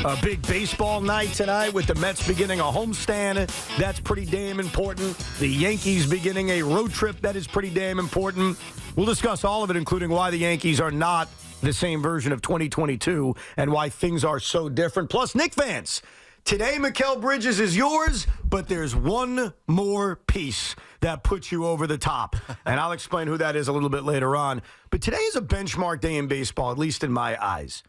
A big baseball night tonight with the Mets beginning a homestand. That's pretty damn important. The Yankees beginning a road trip. That is pretty damn important. We'll discuss all of it, including why the Yankees are not the same version of 2022 and why things are so different. Plus, Knicks fans. Today, Mikal Bridges is yours, but there's one more piece that puts you over the top. And I'll explain who that is a little bit later on. But today is a benchmark day in baseball, at least in my eyes.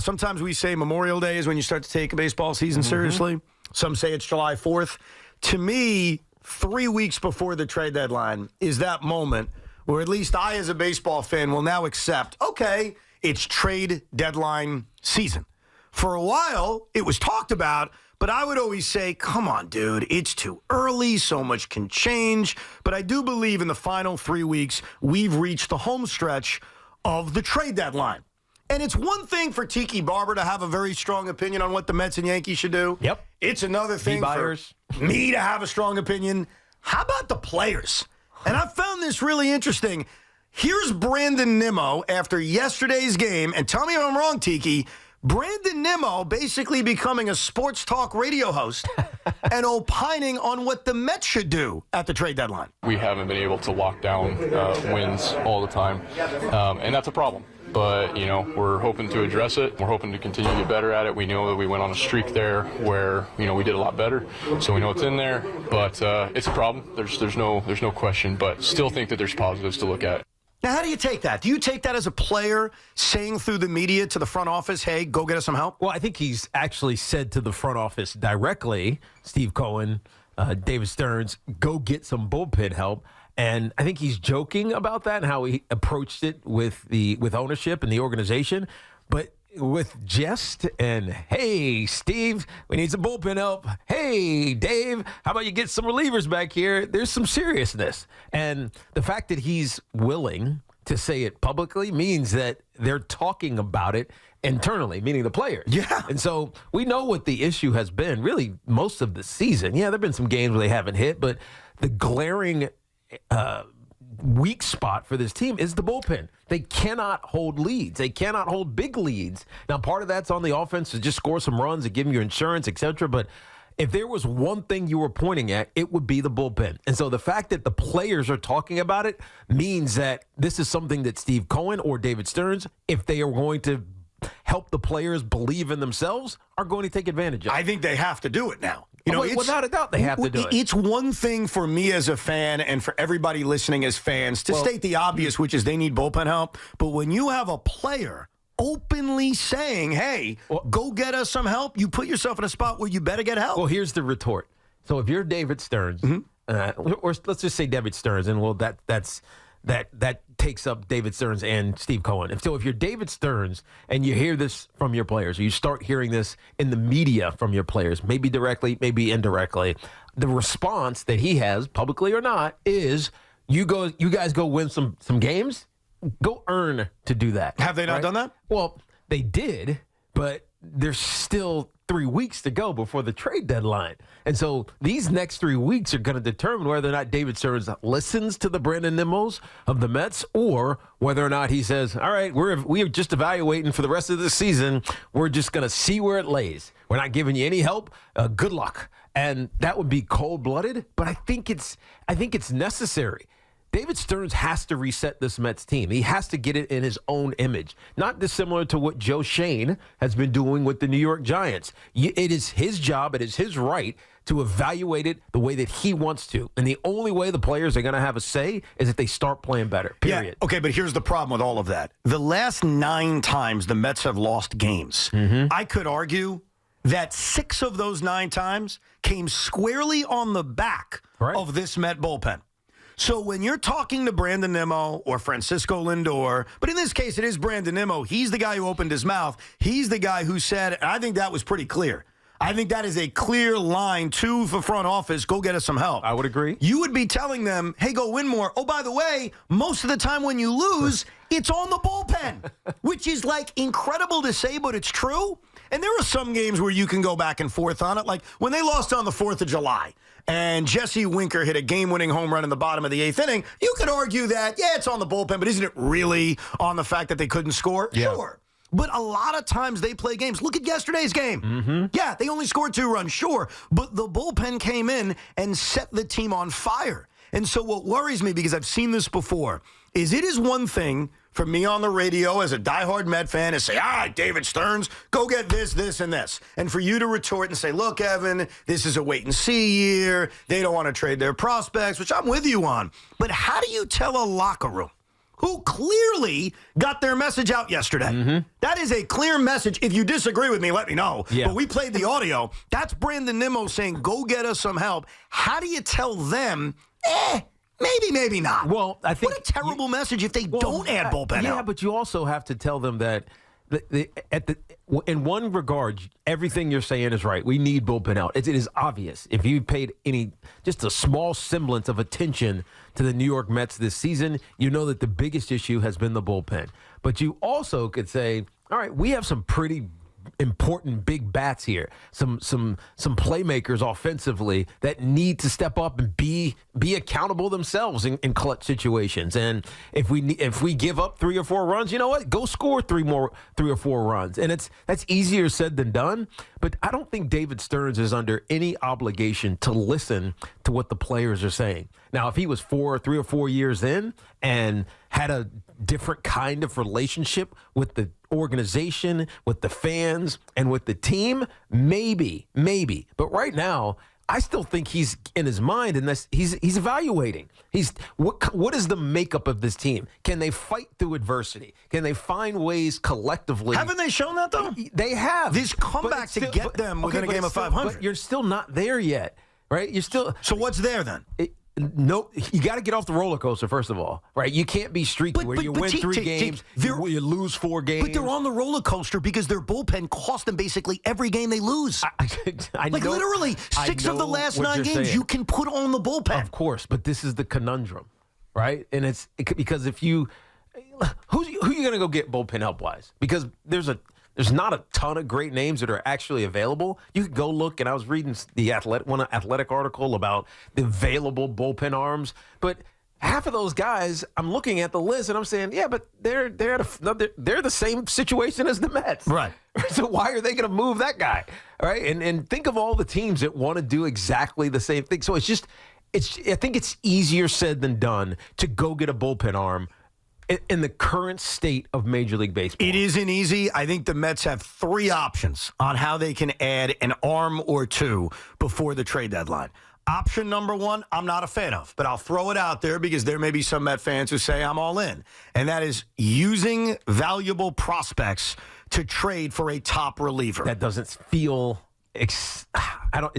Sometimes we say Memorial Day is when you start to take a baseball season seriously. Some say it's July 4th. To me, 3 weeks before the trade deadline is that moment where at least I, as a baseball fan, will now accept, okay, it's trade deadline season. For a while, it was talked about, but I would always say, come on, dude, it's too early. So much can change. But I do believe in the final 3 weeks, we've reached the home stretch of the trade deadline. And it's one thing for Tiki Barber to have a very strong opinion on what the Mets and Yankees should do. Yep. It's another thing for me to have a strong opinion. How about the players? And I found this really interesting. Here's Brandon Nimmo after yesterday's game. And tell me if I'm wrong, Tiki. Brandon Nimmo basically becoming a sports talk radio host and opining on what the Mets should do at the trade deadline. We haven't been able to lock down wins all the time, and that's a problem. But, you know, we're hoping to address it. We're hoping to continue to get better at it. We know that we went on a streak there where, you know, we did a lot better. So we know it's in there, but it's a problem. There's no question, but still think that there's positives to look at. Now, how do you take that? Do you take that as a player saying through the media to the front office, hey, go get us some help? Well, I think he's actually said to the front office directly, Steve Cohen, David Stearns, go get some bullpen help. And I think he's joking about that and how he approached it with ownership and the organization. But with jest and, hey, Steve, we need some bullpen help. Hey, Dave, how about you get some relievers back here? There's some seriousness. And the fact that he's willing to say it publicly means that they're talking about it internally, meaning the players. Yeah. And so we know what the issue has been really most of the season. Yeah, there have been some games where they haven't hit, but the glaring weak spot for this team is the bullpen. They cannot hold leads. They cannot hold big leads. Now, part of that's on the offense to just score some runs and give them your insurance, etc. But if there was one thing you were pointing at, it would be the bullpen. And so the fact that the players are talking about it means that this is something that Steve Cohen or David Stearns, if they are going to help the players believe in themselves, are going to take advantage of. I think they have to do it now. You know, without a doubt, they have to do it. It's one thing for me as a fan and for everybody listening as fans to state the obvious, which is they need bullpen help. But when you have a player openly saying, hey, go get us some help, you put yourself in a spot where you better get help. Well, here's the retort. So if you're David Stearns, or let's just say David Stearns, and that takes up David Stearns and Steve Cohen. So if you're David Stearns and you hear this from your players, or you start hearing this in the media from your players, maybe directly, maybe indirectly, the response that he has, publicly or not, is you guys go win some games, go earn to do that. Have they not done that? Well, they did, but there's still 3 weeks to go before the trade deadline. And so these next 3 weeks are going to determine whether or not David Stearns listens to the Brandon Nimmos of the Mets, or whether or not he says, all right, we're just evaluating for the rest of the season. We're just going to see where it lays. We're not giving you any help. Good luck. And that would be cold-blooded, but I think it's necessary. David Stearns has to reset this Mets team. He has to get it in his own image, not dissimilar to what Joe Shane has been doing with the New York Giants. It is his job, it is his right to evaluate it the way that he wants to. And the only way the players are going to have a say is if they start playing better, period. Yeah, okay, but here's the problem with all of that. The last 9 times the Mets have lost games, I could argue that 6 of those 9 times came squarely on the back of this Met bullpen. So when you're talking to Brandon Nimmo or Francisco Lindor, but in this case it is Brandon Nimmo, he's the guy who opened his mouth. He's the guy who said, and I think that was pretty clear. I think that is a clear line to the front office, go get us some help. I would agree. You would be telling them, hey, go win more. Oh, by the way, most of the time when you lose, it's on the bullpen, which is like incredible to say, but it's true. And there are some games where you can go back and forth on it, like when they lost on the 4th of July. And Jesse Winker hit a game-winning home run in the bottom of the 8th inning. You could argue that, yeah, it's on the bullpen, but isn't it really on the fact that they couldn't score? Yeah. Sure. But a lot of times they play games. Look at yesterday's game. Mm-hmm. Yeah, they only scored 2 runs, sure. But the bullpen came in and set the team on fire. And so what worries me, because I've seen this before, is it is one thing for me on the radio as a diehard Met fan to say, all right, David Stearns, go get this, this, and this. And for you to retort and say, look, Evan, this is a wait-and-see year. They don't want to trade their prospects, which I'm with you on. But how do you tell a locker room who clearly got their message out yesterday? Mm-hmm. That is a clear message. If you disagree with me, let me know. Yeah. But we played the audio. That's Brandon Nimmo saying, go get us some help. How do you tell them, maybe, maybe not? Well, I think what a terrible message if they don't add bullpen Yeah, help. but you also have to tell them that in one regard, everything you're saying is right. We need bullpen help. It is obvious. If you paid just a small semblance of attention to the New York Mets this season, you know that the biggest issue has been the bullpen. But you also could say, all right, we have some pretty important big bats here, some playmakers offensively that need to step up and be accountable themselves in clutch situations. And if we give up 3 or 4 runs, you know what? Go score 3 or 4 runs. And that's easier said than done. But I don't think David Stearns is under any obligation to listen to what the players are saying. Now, if he was 3 or 4 years in and had a different kind of relationship with the organization, with the fans, and with the team, maybe. But right now, I still think he's in his mind, and he's evaluating. What is the makeup of this team? Can they fight through adversity? Can they find ways collectively? Haven't they shown that, though? They have. This comeback to get them within a game of 500. But you're still not there yet, right? You're still. So what's there then? No, you got to get off the roller coaster, first of all, right? You can't be streaky where you win 3 games, you lose 4 games. But they're on the roller coaster because their bullpen cost them basically every game they lose. I like know, literally 6 of the last 9 games saying. you can put on the bullpen. Of course, but this is the conundrum, right? And because if who are you going to go get bullpen help wise? Because there's not a ton of great names that are actually available. You could go look, and I was reading one athletic article about the available bullpen arms, but half of those guys, I'm looking at the list and I'm saying, yeah, but they're the same situation as the Mets, right? So why are they going to move that guy, right? And think of all the teams that want to do exactly the same thing. So I think it's easier said than done to go get a bullpen arm in the current state of Major League Baseball. It isn't easy. I think the Mets have 3 options on how they can add an arm or 2 before the trade deadline. Option number 1, I'm not a fan of, but I'll throw it out there because there may be some Met fans who say I'm all in, and that is using valuable prospects to trade for a top reliever. That doesn't feel it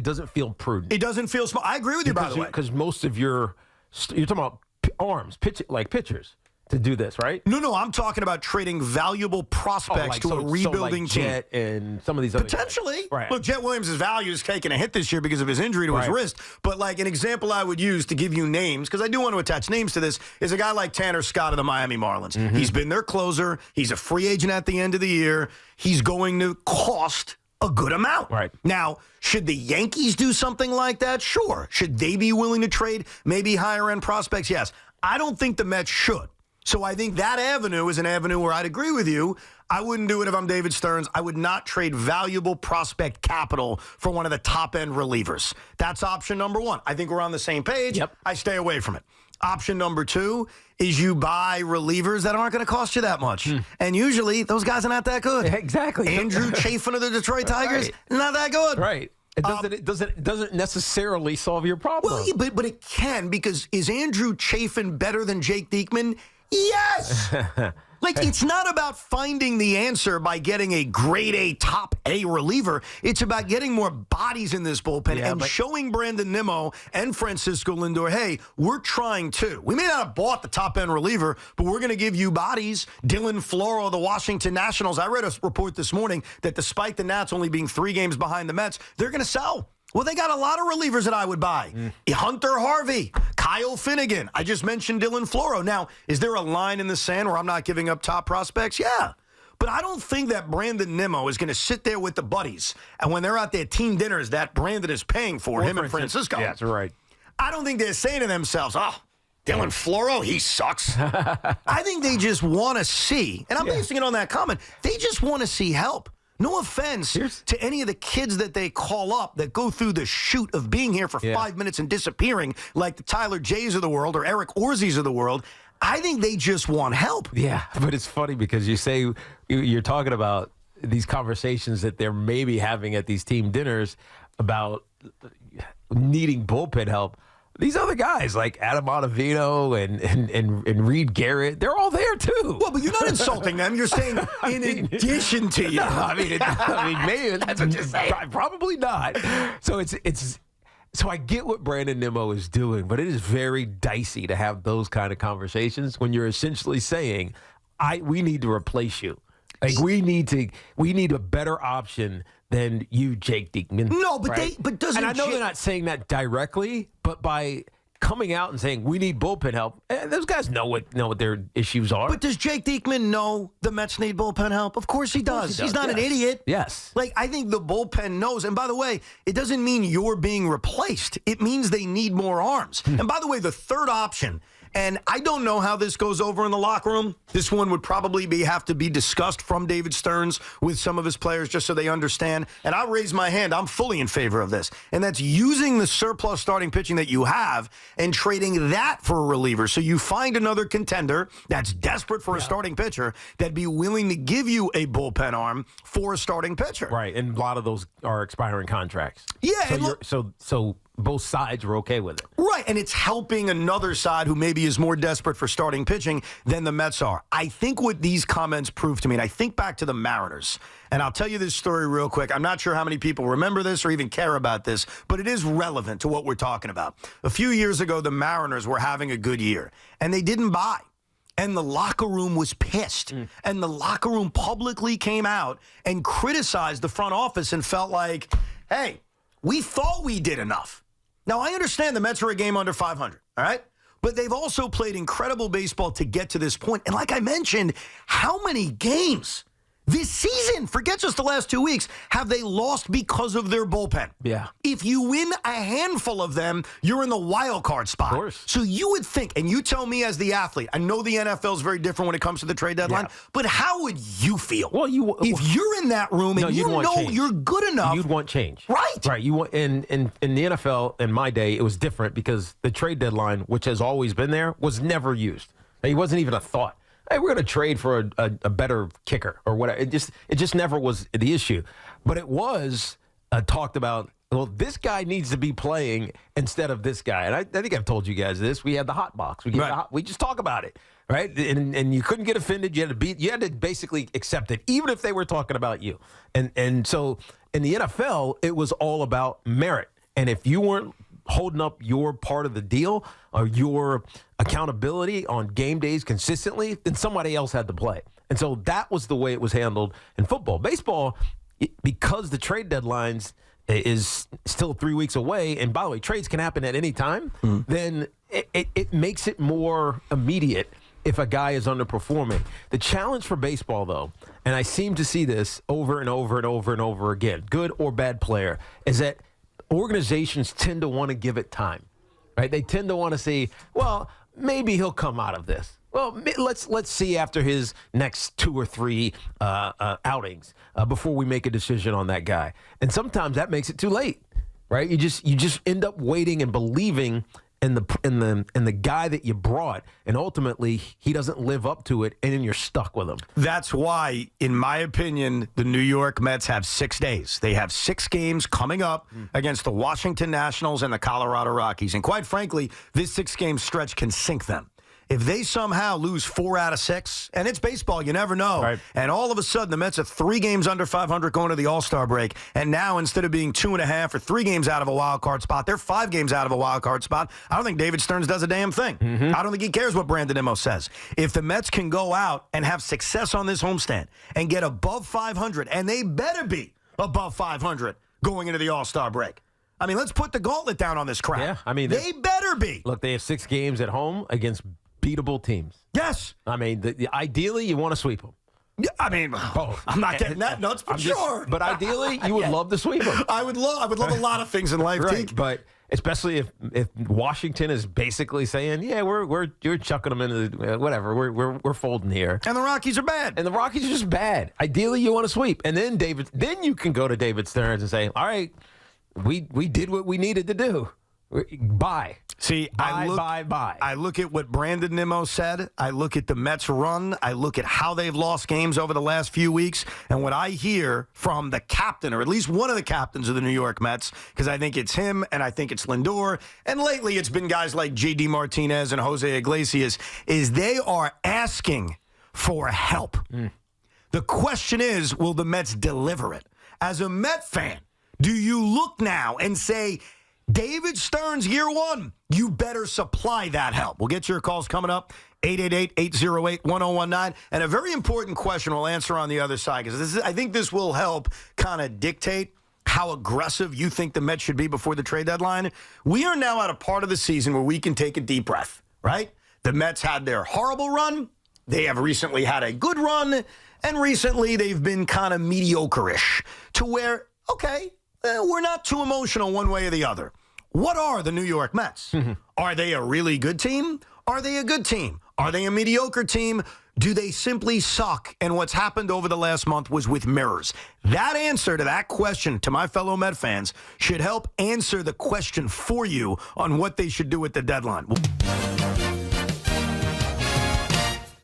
doesn't feel prudent. It doesn't feel smart. I agree with you, by the way. Because most of you're talking about arms, pitchers. To do this, right? No, I'm talking about trading valuable prospects to a rebuilding team. Jet and some of these other potentially. Right. Look, Jet Williams' value is taking a hit this year because of his injury to his wrist. But like an example I would use to give you names, because I do want to attach names to this, is a guy like Tanner Scott of the Miami Marlins. Mm-hmm. He's been their closer. He's a free agent at the end of the year. He's going to cost a good amount. Right. Now, should the Yankees do something like that? Sure. Should they be willing to trade maybe higher-end prospects? Yes. I don't think the Mets should. So I think that avenue is an avenue where I'd agree with you. I wouldn't do it if I'm David Stearns. I would not trade valuable prospect capital for one of the top-end relievers. That's option number 1. I think we're on the same page. Yep. I stay away from it. Option number 2 is you buy relievers that aren't going to cost you that much. And usually, those guys are not that good. Exactly. Andrew Chafin of the Detroit Tigers, not that good. Right. It doesn't necessarily solve your problem. Well, but it can, because is Andrew Chafin better than Jake Diekman? Yes! It's not about finding the answer by getting a grade A, top A reliever. It's about getting more bodies in this bullpen and showing Brandon Nimmo and Francisco Lindor, hey, we're trying too. We may not have bought the top-end reliever, but we're going to give you bodies. Dylan Floro of the Washington Nationals. I read a report this morning that despite the Nats only being 3 games behind the Mets, they're going to sell. Well, they got a lot of relievers that I would buy. Hunter Harvey, Kyle Finnegan. I just mentioned Dylan Floro. Now, is there a line in the sand where I'm not giving up top prospects? Yeah. But I don't think that Brandon Nimmo is going to sit there with the buddies. And when they're at their team dinners that Brandon is paying for, him and Francisco. Yeah, that's right. I don't think they're saying to themselves, oh, Dylan Floro, he sucks. I think they just want to see, and I'm basing it on that comment, they just want to see help. No offense to any of the kids that they call up that go through the shoot of being here for 5 minutes and disappearing like the Tyler Jays of the world or Eric Orzies of the world. I think they just want help. Yeah, but it's funny because you say you're talking about these conversations that they're maybe having at these team dinners about needing bullpen help. These other guys like Adam Ottavino and Reed Garrett, they're all there too. Well, but you're not insulting them. You're saying in addition to you. No, I mean, maybe that's what you're saying. Probably not. So so I get what Brandon Nimmo is doing, but it is very dicey to have those kind of conversations when you're essentially saying, we need to replace you. Like we need a better option than you, Jake Diekman. No, but right? but doesn't. And I know they're not saying that directly, but by coming out and saying we need bullpen help, those guys know what their issues are. But does Jake Diekman know the Mets need bullpen help? Of course he does. He's not an idiot. Yes. Like, I think the bullpen knows. And by the way, it doesn't mean you're being replaced. It means they need more arms. And by the way, the third option, and I don't know how this goes over in the locker room. This one would probably have to be discussed from David Stearns with some of his players just so they understand. And I'll raise my hand. I'm fully in favor of this. And that's using the surplus starting pitching that you have and trading that for a reliever. So you find another contender that's desperate for a starting pitcher that'd be willing to give you a bullpen arm for a starting pitcher. Right. And a lot of those are expiring contracts. Yeah. So both sides were okay with it. Right, and it's helping another side who maybe is more desperate for starting pitching than the Mets are. I think what these comments prove to me, and I think back to the Mariners, and I'll tell you this story real quick. I'm not sure how many people remember this or even care about this, but it is relevant to what we're talking about. A few years ago, the Mariners were having a good year, and they didn't buy. And the locker room was pissed. And the locker room publicly came out and criticized the front office and felt like, hey, we thought we did enough. Now, I understand the Mets are a game under 500, all right? But they've also played incredible baseball to get to this point. And like I mentioned, how many games this season, forget just the last 2 weeks, have they lost because of their bullpen? Yeah. If you win a handful of them, you're in the wild card spot. Of course. So you would think, and you tell me as the athlete, I know the NFL is very different when it comes to the trade deadline, but how would you feel? Well, if you're in that room and you know you're good enough. You'd want change. Right. Right. You want in the NFL in my day, it was different because the trade deadline, which has always been there, was never used. It wasn't even a thought. Hey, we're going to trade for a better kicker or whatever. It just never was the issue. But it was talked about, well, this guy needs to be playing instead of this guy. And I think I've told you guys this. We had the hot box. We just talk about it, right? And you couldn't get offended. You had to basically accept it, even if they were talking about you. And so in the NFL, it was all about merit. And if you weren't holding up your part of the deal or your accountability on game days consistently, then somebody else had to play. And so that was the way it was handled in football. Baseball, because the trade deadlines is still 3 weeks away, and by the way, trades can happen at any time, then it makes it more immediate if a guy is underperforming. The challenge for baseball, though, and I seem to see this over and over and over and over again, good or bad player, is that organizations tend to want to give it time, right? They tend to want to say, well, maybe he'll come out of this. Well, let's see after his next 2 or 3 outings before we make a decision on that guy. And sometimes that makes it too late, right? You just end up waiting and believing in the guy that you brought, and ultimately he doesn't live up to it, and then you're stuck with him. That's why, in my opinion, the New York Mets have 6 days. They have 6 games coming up against the Washington Nationals and the Colorado Rockies. And quite frankly, this 6-game stretch can sink them. If they somehow lose 4 out of 6, and it's baseball, you never know. Right. And all of a sudden, the Mets are 3 games under 500 going to the All-Star break. And now, instead of being 2.5 or 3 games out of a wild card spot, they're 5 games out of a wild card spot. I don't think David Stearns does a damn thing. I don't think he cares what Brandon Nimmo says. If the Mets can go out and have success on this homestand and get above 500, and they better be above 500 going into the All-Star break. I mean, let's put the gauntlet down on this crap. Yeah, I mean, they better be. Look, they have 6 games at home against beatable teams. Yes. I mean, ideally, you want to sweep them. Yeah, I mean, I'm not getting that nuts, but sure. But ideally, you would love to sweep them. I would love a lot of things in life, right? But especially if Washington is basically saying, yeah, you're chucking them into whatever, we're folding here. And the Rockies are bad. And the Rockies are just bad. Ideally, you want to sweep. And then you can go to David Stearns and say, all right, we did what we needed to do. Bye. See, bye. I look at what Brandon Nimmo said. I look at the Mets run. I look at how they've lost games over the last few weeks. And what I hear from the captain, or at least one of the captains of the New York Mets, because I think it's him and I think it's Lindor, and lately it's been guys like J.D. Martinez and Jose Iglesias, is they are asking for help. The question is, will the Mets deliver it? As a Met fan, do you look now and say, David Stearns, year one, you better supply that help? We'll get your calls coming up, 888-808-1019. And a very important question we'll answer on the other side, because I think this will help kind of dictate how aggressive you think the Mets should be before the trade deadline. We are now at a part of the season where we can take a deep breath, right? The Mets had their horrible run. They have recently had a good run. And recently they've been kind of mediocre-ish to where, okay, we're not too emotional one way or the other. What are the New York Mets? Are they a really good team? Are they a good team? Are they a mediocre team? Do they simply suck? And what's happened over the last month was with mirrors. That answer to that question, to my fellow Met fans, should help answer the question for you on what they should do at the deadline.